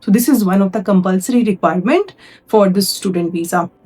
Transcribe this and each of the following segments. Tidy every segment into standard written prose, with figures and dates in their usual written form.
So this is one of the compulsory requirement for the student visa.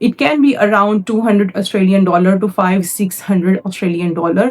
It can be around $200 to $500-600.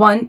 1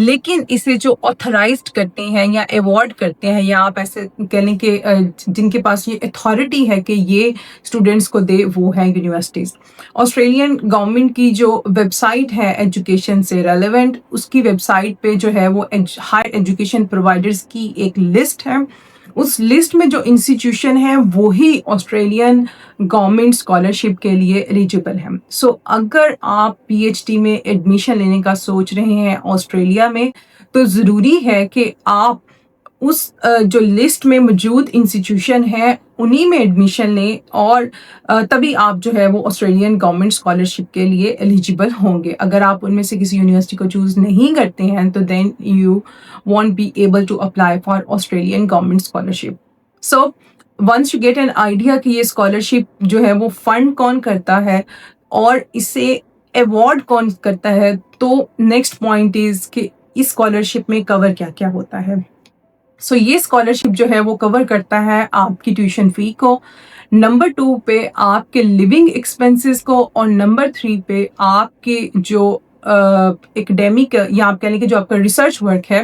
لیکن اسے جو authorised کرتے ہیں یا ایوارڈ کرتے ہیں، یا آپ ایسے کہہ لیں کہ جن کے پاس یہ اتھارٹی ہے کہ یہ اسٹوڈنٹس کو دے، وہ ہیں یونیورسٹیز۔ آسٹریلین گورنمنٹ کی جو ویب سائٹ ہے ایجوکیشن سے ریلیونٹ، اس کی ویب سائٹ پہ جو ہے وہ ہائر ایجوکیشن پرووائڈرز کی ایک لسٹ ہے۔ اس لسٹ میں جو انسٹیٹیوشن ہیں وہی آسٹریلین گورنمنٹ اسکالرشپ کے لیے ایلیجیبل ہیں۔ سو اگر آپ پی ایچ ڈی میں ایڈمیشن لینے کا سوچ رہے ہیں آسٹریلیا میں، تو ضروری ہے کہ آپ اس جو لسٹ میں موجود انسٹیٹیوشن ہے انہی میں ایڈمیشن لیں، اور تبھی آپ جو ہے وہ آسٹریلین گورنمنٹ اسکالرشپ کے لیے ایلیجیبل ہوں گے۔ اگر آپ ان میں سے کسی یونیورسٹی کو چوز نہیں کرتے ہیں تو then you won't be able to apply for Australian government scholarship. So once you get an idea کہ یہ اسکالرشپ جو ہے وہ فنڈ کون کرتا ہے اور اسے ایوارڈ کون کرتا ہے، تو نیکسٹ پوائنٹ از کہ اس اسکالرشپ میں کور کیا کیا ہوتا ہے۔ سو یہ اسکالرشپ جو ہے وہ کور کرتا ہے آپ کی ٹیوشن فی کو، نمبر 2 پہ آپ کے لیونگ ایکسپینسز کو، اور نمبر 3 پہ آپ کے جو ایکڈیمک یا آپ کہہ لیں کہ جو آپ کا ریسرچ ورک ہے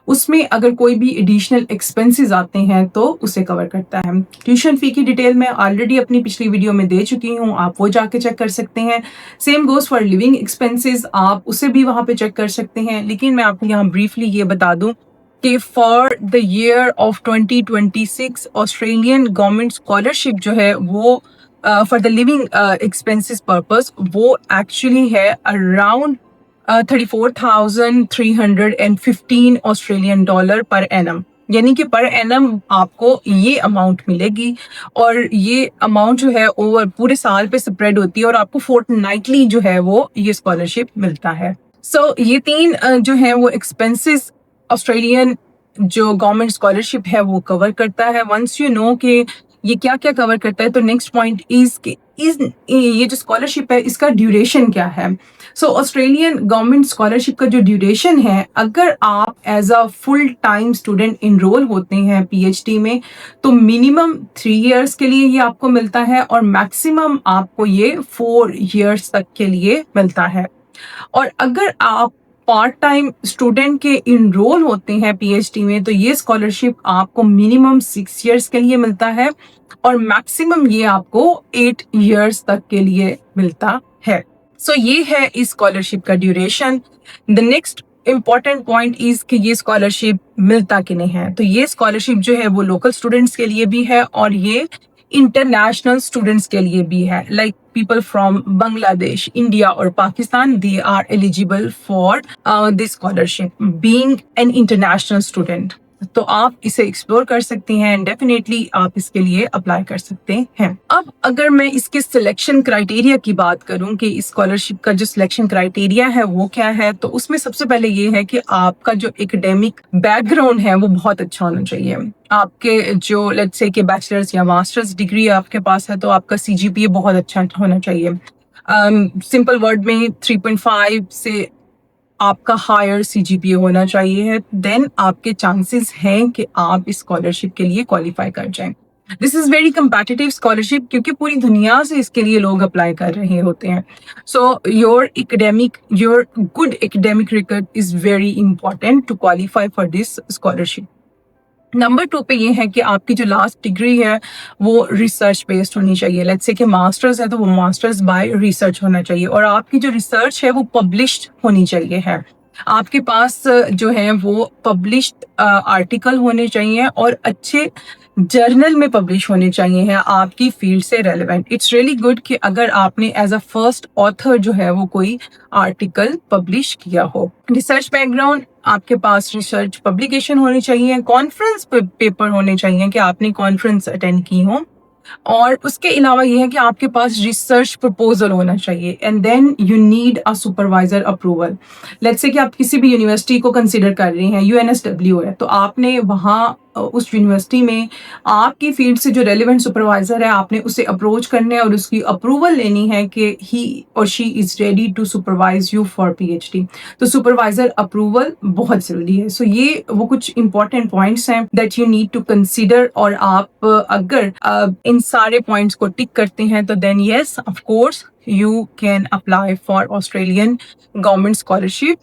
اس میں اگر کوئی بھی ایڈیشنل ایکسپینسز آتے ہیں تو اسے کور کرتا ہے۔ ٹیوشن فی کی ڈیٹیل میں آلریڈی اپنی پچھلی ویڈیو میں دے چکی ہوں، آپ وہ جا کے چیک کر سکتے ہیں۔ Same goes for living expenses, آپ اسے بھی وہاں پہ چیک کر سکتے ہیں۔ لیکن میں آپ کو یہاں بریفلی یہ بتا دوں کہ for the year of 2026 Australian government scholarship جو ہے وہ for the living expenses purpose وہ ایکچولی ہے around 34,315 Australian dollar per annum, یعنی کہ پر اینم آپ کو یہ اماؤنٹ ملے گی، اور یہ اماؤنٹ جو ہے اوور پورے سال پہ سپریڈ ہوتی ہے، اور آپ کو فورٹ نائٹلی جو ہے وہ یہ اسکالرشپ ملتا ہے۔ سو یہ 3 جو ہیں وہ ایکسپینسز آسٹریلین جو گورنمنٹ اسکالرشپ ہے وہ کور کرتا ہے۔ ونس یو نو کہ یہ کیا کیا کور کرتا ہے، تو نیکسٹ پوائنٹ از کہ یہ جو اسکالرشپ ہے اس کا ڈیوریشن کیا ہے۔ سو آسٹریلین گورنمنٹ اسکالرشپ کا جو ڈیوریشن ہے، اگر آپ as a full time student enrol ہوتے ہیں پی ایچ ڈی میں، تو منیمم 3 ایئرس کے لیے یہ آپ کو ملتا ہے، اور میکسیمم آپ کو یہ 4 ایئرس تک کے لیے ملتا ہے۔ اور اگر آپ پارٹ ٹائم اسٹوڈنٹ کے انرول ہوتے ہیں پی ایچ ڈی میں، تو یہ اسکالرشپ آپ کو منیمم 6 ایئرس کے لیے ملتا ہے، اور میکسیمم یہ آپ کو 8 ایئرس تک کے لیے ملتا ہے۔ سو یہ ہے اس اسکالرشپ کا duration. The next important point is کہ یہ اسکالرشپ ملتا کہ نہیں ہے۔ تو یہ اسکالرشپ جو ہے وہ لوکل اسٹوڈنٹس کے لیے بھی ہے، اور یہ انٹرنیشنل اسٹوڈنٹس کے لیے بھی ہے، لائک پیپل فرام بنگلہ دیش، انڈیا اور Pakistan, they are eligible for this scholarship being an international student۔ تو آپ اسے ایکسپلور کر سکتے ہیں، ڈیفینیٹلی آپ اس کے لیے اپلائی کر سکتے ہیں۔ اب اگر میں اس کے سلیکشن کرائیٹیریا کی بات کروں کہ اس اسکالرشپ کا جو سلیکشن کرائیٹیریا ہے وہ کیا ہے، تو اس میں سب سے پہلے یہ ہے کہ آپ کا جو ایکڈیمک بیک گراؤنڈ ہے وہ بہت اچھا ہونا چاہیے۔ آپ کے جو لیٹس سے کہ بیچلرز یا ماسٹرز ڈگری آپ کے پاس ہے تو آپ کا CGPA بہت اچھا ہونا چاہیے۔ سمپل ورڈ میں 3.5 سے آپ کا ہائر CGPA ہونا چاہیے، دین آپ کے چانسز ہیں کہ آپ اس اسکالرشپ کے لیے کوالیفائی کر جائیں۔ دس از ویری کمپیٹیٹیو اسکالرشپ، کیونکہ پوری دنیا سے اس کے لیے لوگ اپلائی کر رہے ہوتے ہیں۔ So your good academic record is very important to qualify for this scholarship. Number 2 پہ یہ ہے کہ آپ کی جو لاسٹ ڈگری ہے وہ ریسرچ بیسڈ ہونی چاہیے، لیٹس سے کہ ماسٹرز ہے تو وہ ماسٹرز بائی ریسرچ ہونا چاہیے، اور آپ کی جو ریسرچ ہے وہ پبلشڈ ہونی چاہیے ہے۔ آپ کے پاس جو ہے وہ پبلشڈ آرٹیکل ہونے چاہیے، اور اچھے جرنل میں پبلش ہونے چاہیے ہیں آپ کی فیلڈ سے ریلیونٹ۔ اٹس ریئلی گڈ کہ اگر آپ نے ایز اے فرسٹ آتھر جو ہے وہ کوئی آرٹیکل پبلش کیا ہو۔ ریسرچ بیک گراؤنڈ، آپ کے پاس ریسرچ پبلیکیشن ہونی چاہیے، کانفرنس پیپر ہونے چاہیے کہ آپ نے کانفرنس اٹینڈ کی ہوں، اور اس کے علاوہ یہ ہے کہ آپ کے پاس ریسرچ پرپوزل ہونا چاہیے، and then you need a supervisor approval. Let's say کہ آپ کسی بھی یونیورسٹی کو کنسیڈر کر رہے ہیں، UNSW ہے، تو آپ نے وہاں اس یونیورسٹی میں آپ کی فیلڈ سے جو ریلیونٹ سپروائزر ہے آپ نے اسے اپروچ کرنا ہے اور اس کی اپروول لینی ہے کہ ہی اور she is ready to supervise you for PhD۔ تو سپروائزر اپروول بہت ضروری ہے۔ سو یہ وہ کچھ امپورٹنٹ پوائنٹس ہیں that you need to consider, اور آپ اگر ان سارے پوائنٹس کو ٹک کرتے ہیں تو then yes of course you can apply for Australian government scholarship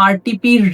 RTP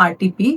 RTP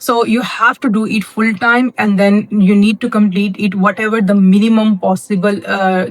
So you have to do it full time and then you need to complete it whatever the minimum possible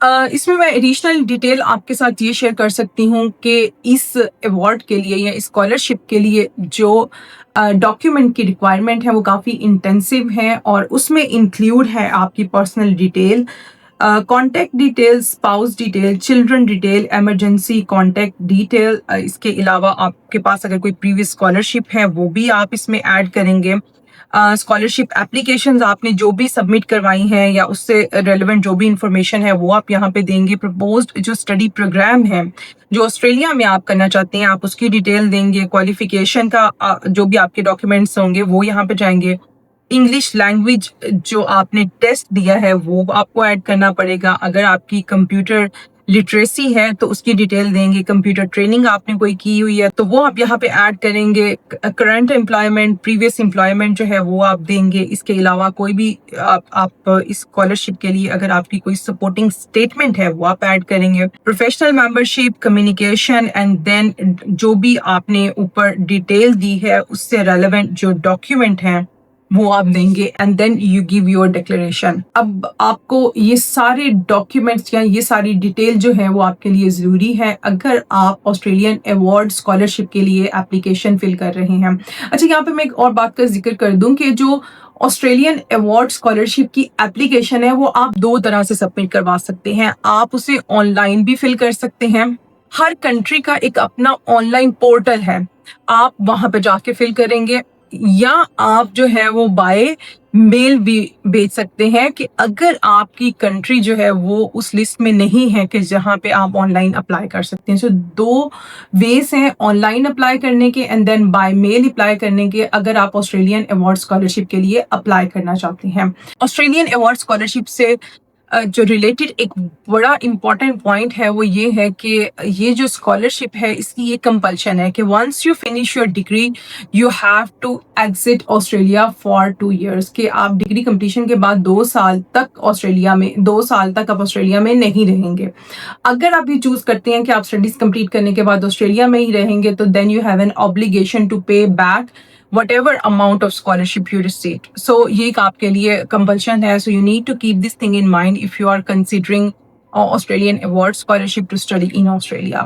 اس میں additional detail آپ کے ساتھ یہ share کر سکتی ہوں کہ اس award کے لیے یا اسکالرشپ کے لیے جو ڈاکیومنٹ کی ریکوائرمنٹ ہے وہ کافی انٹینسیو ہے، اور اس میں انکلیوڈ ہے آپ کی personal detail, contact detail, spouse detail, children detail, emergency contact detail, اس کے علاوہ آپ کے پاس اگر کوئی پریویس اسکالرشپ ہے وہ بھی آپ اس میں ایڈ کریں گے، اسکالرشپ اپلیکیشنز آپ نے جو بھی سبمٹ کروائی ہیں یا اس سے ریلیونٹ جو بھی انفارمیشن ہے وہ آپ یہاں پہ دیں گے، پرپوزڈ جو اسٹڈی پروگرام ہے جو آسٹریلیا میں آپ کرنا چاہتے ہیں آپ اس کی ڈیٹیل دیں گے، کوالیفیکیشن کا جو بھی آپ کے ڈاکیومنٹس ہوں گے وہ یہاں پہ جائیں گے، انگلش لینگویج جو آپ نے ٹیسٹ دیا ہے وہ آپ کو ایڈ کرنا پڑے گا، اگر آپ کی کمپیوٹر لٹریسی ہے تو اس کی ڈیٹیل دیں گے، کمپیوٹر ٹریننگ آپ نے کوئی کی ہوئی ہے تو وہ آپ یہاں پہ ایڈ کریں گے، کرنٹ امپلائمنٹ، پریویس امپلائمنٹ جو ہے وہ آپ دیں گے، اس کے علاوہ کوئی بھی آپ اس اسکالرشپ کے لیے اگر آپ کی کوئی سپورٹنگ اسٹیٹمنٹ ہے وہ آپ ایڈ کریں گے، professional membership, communication, and then جو بھی آپ نے اوپر ڈیٹیل دی ہے اس سے ریلیونٹ جو ڈاکیومنٹ ہیں وہ آپ دیں گے، and then you give your declaration. اب آپ کو یہ سارے ڈاکیومنٹس یا یہ ساری ڈیٹیل جو ہے وہ آپ کے لیے ضروری ہے اگر آپ آسٹریلین ایوارڈ اسکالرشپ کے لیے اپلیکیشن فل کر رہے ہیں۔ اچھا، یہاں پہ میں ایک اور بات کا ذکر کر دوں کہ جو آسٹریلین ایوارڈ اسکالرشپ کی اپلیکیشن ہے وہ آپ دو طرح سے سبمٹ کروا سکتے ہیں، آپ اسے آن لائن بھی فل کر سکتے ہیں، ہر کنٹری کا ایک اپنا آن لائن پورٹل ہے، آپ وہاں پہ جا کے فل کریں گے، یا آپ جو ہے وہ بائی میل بھی بھیج سکتے ہیں کہ اگر آپ کی کنٹری جو ہے وہ اس لسٹ میں نہیں ہے کہ جہاں پہ آپ آن لائن اپلائی کر سکتے ہیں۔ سو دو ویز ہیں آن لائن اپلائی کرنے کے and then by mail apply کرنے کے اگر آپ آسٹریلین ایوارڈ اسکالرشپ کے لیے اپلائی کرنا چاہتے ہیں۔ آسٹریلین ایوارڈ اسکالرشپ سے جو ریلیٹڈ ایک بڑا امپورٹنٹ پوائنٹ ہے وہ یہ ہے کہ یہ جو اسکالرشپ ہے اس کی یہ کمپلشن ہے کہ once you finish your degree you have to exit Australia for 2 years، کہ آپ ڈگری کمپلیشن کے بعد 2 سال تک آپ آسٹریلیا میں نہیں رہیں گے۔ اگر آپ یہ چوز کرتے ہیں کہ آپ اسٹڈیز کمپلیٹ کرنے کے بعد آسٹریلیا میں ہی رہیں گے تو then you have an obligation to pay back whatever amount of scholarship you received. So یہ ایک آپ کے لیے compulsion ہے. So you need to keep this thing in mind if you are considering Australian award scholarship to study in Australia.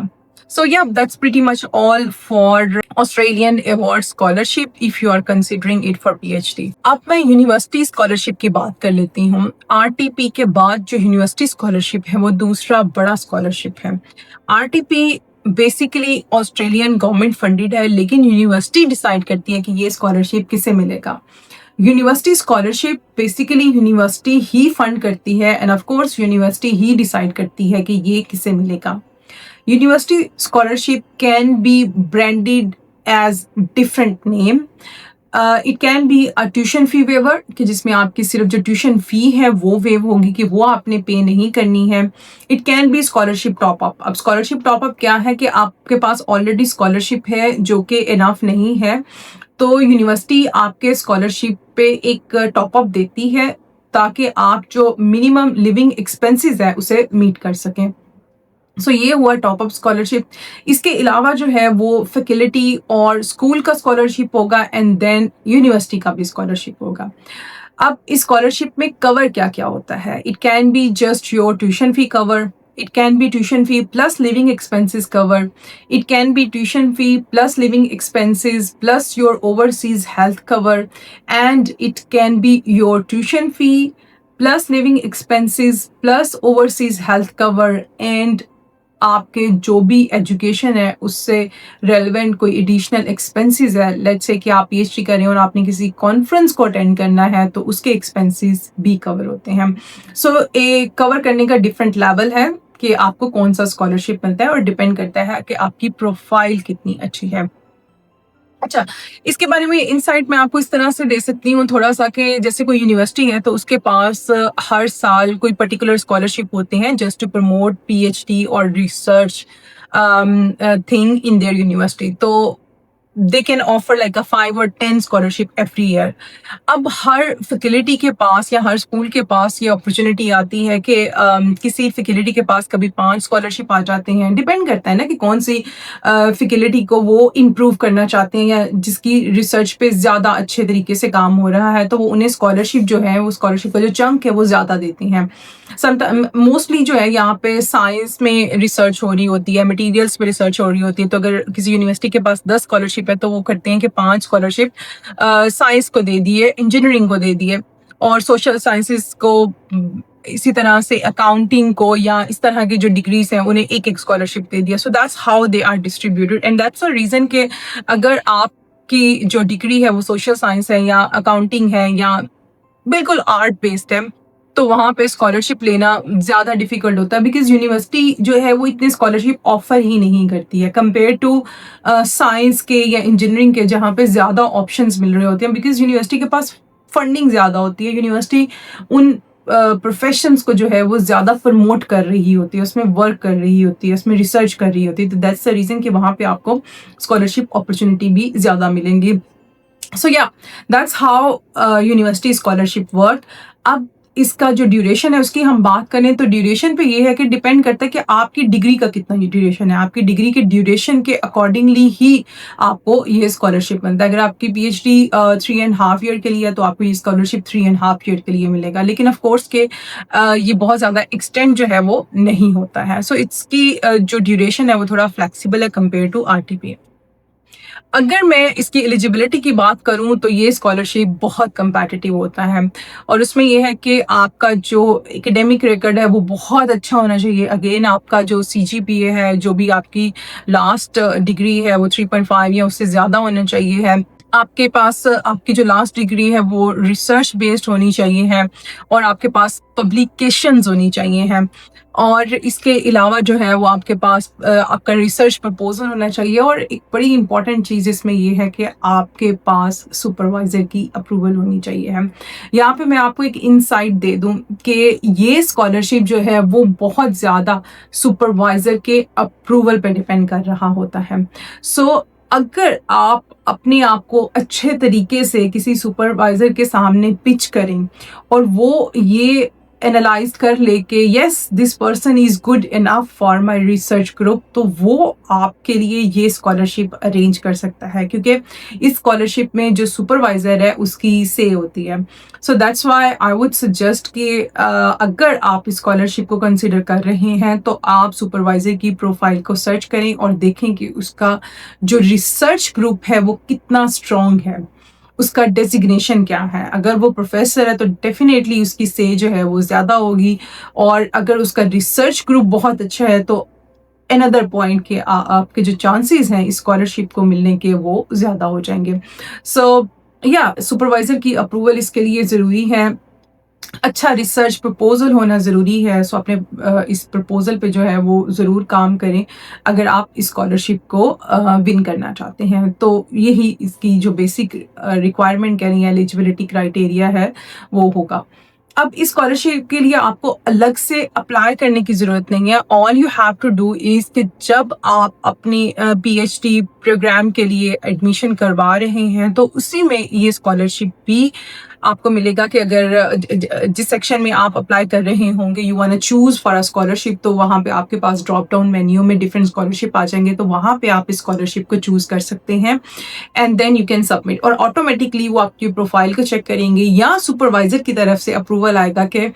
So yeah, that's pretty much all for Australian award scholarship if you are considering it for PhD. اب میں university scholarship کی بات کر لیتی ہوں۔ RTP کے بعد جو یونیورسٹی اسکالرشپ ہے وہ دوسرا بڑا اسکالرشپ ہے۔ RTP basically Australian government funded ہے، لیکن یونیورسٹی ڈیسائیڈ کرتی ہے کہ یہ اسکالرشپ کسے ملے گا۔ یونیورسٹی اسکالرشپ بیسیکلی یونیورسٹی ہی فنڈ کرتی ہے اینڈ آف کورس یونیورسٹی ہی ڈیسائیڈ کرتی ہے کہ یہ کسے ملے گا۔ University scholarship can be branded as different name, it can be a tuition fee waiver کہ جس میں آپ کی صرف جو ٹیوشن فی ہے وہ ویو ہوگی کہ وہ آپ نے پے نہیں کرنی ہے۔ It can be scholarship top up. اب اسکالرشپ ٹاپ اپ کیا ہے کہ آپ کے پاس آلریڈی اسکالرشپ ہے جو کہ انف نہیں ہے تو یونیورسٹی آپ کے اسکالرشپ پہ ایک ٹاپ اپ دیتی ہے تاکہ آپ جو منیمم لیونگ ایکسپینسز ہے اسے میٹ کر سکیں۔ سو یہ ہوا ٹاپ اپ اسکالرشپ۔ اس کے علاوہ جو ہے وہ فیکلٹی اور اسکول کا اسکالرشپ ہوگا اینڈ دین یونیورسٹی کا بھی اسکالرشپ ہوگا۔ اب اس اسکالرشپ میں کور کیا کیا ہوتا ہے؟ It can be just your tuition fee cover, it can be tuition fee plus living expenses cover, it can be tuition fee plus living expenses plus your overseas health cover, and it can be your tuition fee plus living expenses plus overseas health cover and آپ کے جو بھی education ہے اس سے relevant کوئی additional expenses ہے، let's say کہ آپ پی ایچ ڈی کر رہے ہیں اور آپ نے کسی کانفرنس کو اٹینڈ کرنا ہے تو اس کے ایکسپینسز بھی کور ہوتے ہیں۔ سو کور کرنے کا ڈفرینٹ لیول ہے کہ آپ کو کون سا اسکالرشپ ملتا ہے اور ڈپینڈ کرتا ہے کہ آپ کی پروفائل کتنی اچھی ہے۔ اچھا، اس کے بارے میں انسائٹ میں آپ کو اس طرح سے دے سکتی ہوں تھوڑا سا کہ جیسے کوئی یونیورسٹی ہے تو اس کے پاس ہر سال کوئی پرٹیکولر اسکالرشپ ہوتے ہیں جسٹ ٹو پروموٹ PhD اور research thing in their university. تو they can offer like a 5 or 10 scholarship every year. اب ہر فیکلٹی کے پاس یا ہر اسکول کے پاس یہ اپرچونٹی آتی ہے کہ کسی فیکلٹی کے پاس کبھی 5 اسکالرشپ آ جاتے ہیں. ڈپینڈ کرتا ہے نا کہ کون سی فیکلٹی کو وہ امپروو کرنا چاہتے ہیں یا جس کی ریسرچ پہ زیادہ اچھے طریقے سے کام ہو رہا ہے, تو وہ انہیں اسکالرشپ جو ہے, وہ اسکالرشپ کا جو چنک ہے وہ زیادہ دیتی ہیں. موسٹلی جو ہے یہاں پہ سائنس میں ریسرچ ہو رہی ہوتی ہے, مٹیریلس پہ ریسرچ ہو رہی ہوتی ہے, تو اگر کسی یونیورسٹی کے پاس 10 اسکالرشپ ہے تو وہ کرتے ہیں کہ 5 اسکالرشپ سائنس کو دے دیے, انجینئرنگ کو دے دیے, اور سوشل سائنسز کو اسی طرح سے اکاؤنٹنگ کو یا اس طرح کی جو ڈگریز ہیں انہیں ایک اسکالرشپ دے دیا. So that's how they are distributed, and that's a reason کہ اگر آپ کی جو ڈگری ہے وہ سوشل سائنس ہے یا اکاؤنٹنگ ہے یا بالکل آرٹ بیسڈ ہے, تو وہاں پہ اسکالرشپ لینا زیادہ ڈیفیکلٹ ہوتا ہے, بیکاز یونیورسٹی جو ہے وہ اتنی اسکالرشپ آفر ہی نہیں کرتی ہے کمپیئر ٹو سائنس کے یا انجینئرنگ کے, جہاں پہ زیادہ آپشنز مل رہے ہوتے ہیں, بیکاز یونیورسٹی کے پاس فنڈنگ زیادہ ہوتی ہے. یونیورسٹی ان پروفیشنز کو جو ہے وہ زیادہ پروموٹ کر رہی ہوتی ہے, اس میں ورک کر رہی ہوتی ہے, اس میں ریسرچ کر رہی ہوتی ہے, تو دیٹس دا ریزن کہ وہاں پہ آپ کو اسکالرشپ اپرچونیٹی بھی زیادہ ملیں گی. سو یا that's how university scholarship work. اب اس کا جو ڈیوریشن ہے اس کی ہم بات کریں تو ڈیوریشن پہ یہ ہے کہ ڈیپینڈ کرتا ہے کہ آپ کی ڈگری کا کتنا ڈیوریشن ہے. آپ کی ڈگری کے ڈیوریشن کے اکارڈنگلی ہی آپ کو یہ اسکالرشپ ملتا ہے. اگر آپ کی پی ایچ ڈی 3.5 ایئر کے لیے ہے تو آپ کو یہ اسکالرشپ 3.5 ایئر کے لیے ملے گا, لیکن آف کورس کہ یہ بہت زیادہ ایکسٹینڈ جو ہے وہ نہیں ہوتا ہے. سو اس کی جو ڈیوریشن ہے وہ تھوڑا فلیکسیبل ہے compare to R T P. اگر میں اس کی ایلیجیبلٹی کی بات کروں تو یہ اسکالرشپ بہت کمپیٹیٹیو ہوتا ہے, اور اس میں یہ ہے کہ آپ کا جو ایکیڈیمک ریکارڈ ہے وہ بہت اچھا ہونا چاہیے. اگین آپ کا جو سی جی پی اے ہے, جو بھی آپ کی لاسٹ ڈگری ہے وہ 3.5 یا اس سے زیادہ ہونا چاہیے ہے. آپ کے پاس آپ کی جو لاسٹ ڈگری ہے وہ ریسرچ بیسڈ ہونی چاہیے ہے, اور آپ کے پاس پبلیکیشنز ہونی چاہیے ہیں, اور اس کے علاوہ جو ہے وہ آپ کے پاس آپ کا ریسرچ پرپوزل ہونا چاہیے. اور ایک بڑی امپورٹنٹ چیز اس میں یہ ہے کہ آپ کے پاس سپروائزر کی اپروول ہونی چاہیے ہے. یہاں پہ میں آپ کو ایک انسائٹ دے دوں کہ یہ اسکالرشپ جو ہے وہ بہت زیادہ سپروائزر کے اپروول پہ ڈیپینڈ کر رہا ہوتا ہے. سو اگر آپ اپنے آپ کو اچھے طریقے سے کسی سپروائزر کے سامنے پچ کریں اور وہ یہ اینالائز کر لے کہ yes this person is good enough for my research group, تو وہ آپ کے لیے یہ اسکالرشپ ارینج کر سکتا ہے, کیونکہ اس اسکالرشپ میں جو سپروائزر ہے اس کی سے ہوتی ہے. So that's why I would suggest کہ اگر آپ اسکالرشپ کو کنسیڈر کر رہے ہیں تو آپ سپروائزر کی پروفائل کو سرچ کریں اور دیکھیں کہ اس کا جو ریسرچ گروپ ہے وہ کتنا اسٹرانگ ہے, اس کا ڈیزگنیشن کیا ہے. اگر وہ پروفیسر ہے تو ڈیفینیٹلی اس کی سے جو ہے وہ زیادہ ہوگی, اور اگر اس کا ریسرچ گروپ بہت اچھا ہے تو another point کہ آپ کے جو چانسز ہیں اسکالرشپ کو ملنے کے وہ زیادہ ہو جائیں گے. سو یا سپروائزر کی اپروول اس کے لیے ضروری ہے, اچھا ریسرچ پرپوزل ہونا ضروری ہے. سو اپنے اس پرپوزل پہ جو ہے وہ ضرور کام کریں اگر آپ اسکالرشپ کو ون کرنا چاہتے ہیں. تو یہی اس کی جو بیسک ریکوائرمنٹ کہہ رہی ہیں, ایلیجیبلٹی کرائٹیریا ہے وہ ہوگا. اب اسکالرشپ کے لیے آپ کو الگ سے اپلائی کرنے کی ضرورت نہیں ہے. All you have to do is کہ جب آپ اپنی پی ایچ ڈی پروگرام کے لیے ایڈمیشن کروا رہے ہیں تو اسی میں یہ اسکالرشپ بھی آپ کو ملے گا کہ اگر جس سیکشن میں آپ اپلائی کر رہے ہوں گے you want choose for scholarship, تو وہاں پہ آپ کے پاس ڈراپ ڈاؤن مینیو میں ڈفرینٹ اسکالرشپ آ جائیں گے, تو وہاں پہ آپ اسکالرشپ کو چوز کر سکتے ہیں and then you can submit. اور آٹومیٹکلی وہ آپ کی پروفائل کو چیک کریں گے یا سپروائزر کی طرف سے اپروول آئے گا کہ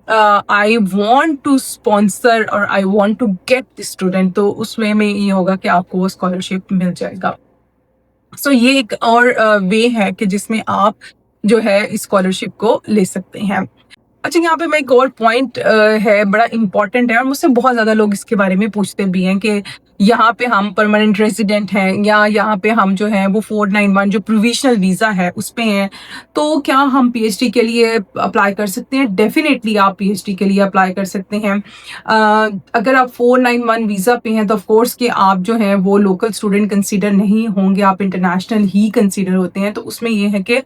I want to sponsor اور I want to get the student, تو اس میں یہ ہوگا کہ آپ کو وہ اسکالرشپ مل جائے گا. سو یہ ایک اور وے ہے کہ جس میں آپ جو ہے اسکالرشپ کو لے سکتے ہیں. اچھا, یہاں پہ میں ایک اور پوائنٹ ہے بڑا امپورٹنٹ ہے, اور مجھ سے بہت زیادہ لوگ اس کے بارے میں پوچھتے بھی ہیں کہ یہاں پہ ہم پرماننٹ ریزیڈنٹ ہیں یا یہاں پہ ہم جو ہیں وہ 491 جو پروویشنل ویزا ہے اس پہ ہیں, تو کیا ہم پی ایچ ڈی کے لیے اپلائی کر سکتے ہیں؟ ڈیفینیٹلی آپ پی ایچ ڈی کے لیے اپلائی کر سکتے ہیں. اگر آپ 491 ویزا پہ ہیں تو آف کورس کہ آپ جو ہیں وہ لوکل اسٹوڈنٹ کنسیڈر نہیں ہوں گے, آپ انٹرنیشنل ہی کنسیڈر ہوتے ہیں. تو اس میں یہ ہے کہ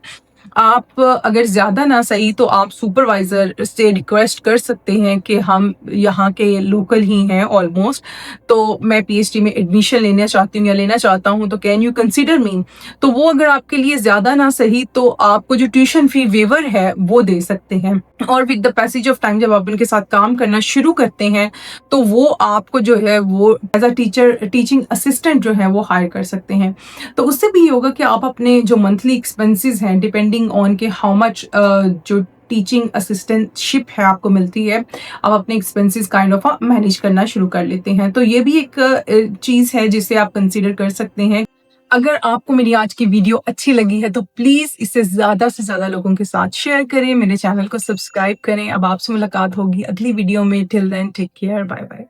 آپ اگر زیادہ نہ صحیح تو آپ سپروائزر سے ریکویسٹ کر سکتے ہیں کہ ہم یہاں کے لوکل ہی ہیں آلموسٹ، تو میں پی ایچ ڈی میں ایڈمیشن لینا چاہتی ہوں یا لینا چاہتا ہوں، تو کین یو کنسیڈر می؟ تو وہ اگر آپ کے لیے زیادہ نہ صحیح تو آپ کو جو ٹیوشن فی ویور ہے وہ دے سکتے ہیں، اور with the passage of time جب آپ ان کے ساتھ کام کرنا شروع کرتے ہیں تو وہ آپ کو جو ہے وہ ایز اے ٹیچنگ اسسٹنٹ جو ہے وہ ہائر کر سکتے ہیں۔ تو اس سے بھی یہ ہوگا کہ آپ اپنے جو منتھلی ایکسپنسز ہیں ڈیپینڈنگ آن کہ ہاؤ مچ جو ٹیچنگ اسسٹنٹ شپ ہے آپ کو ملتی ہے، آپ اپنے ایکسپنسز کائنڈ آف مینیج کرنا شروع کر لیتے ہیں۔ تو یہ بھی ایک چیز ہے جسے آپ کنسیڈر کر سکتے ہیں۔ اگر آپ کو میری آج کی ویڈیو اچھی لگی ہے تو پلیز اسے زیادہ سے زیادہ لوگوں کے ساتھ شیئر کریں، میرے چینل کو سبسکرائب کریں۔ اب آپ سے ملاقات ہوگی اگلی ویڈیو میں، ٹل دین ٹیک کیئر، بائے بائے۔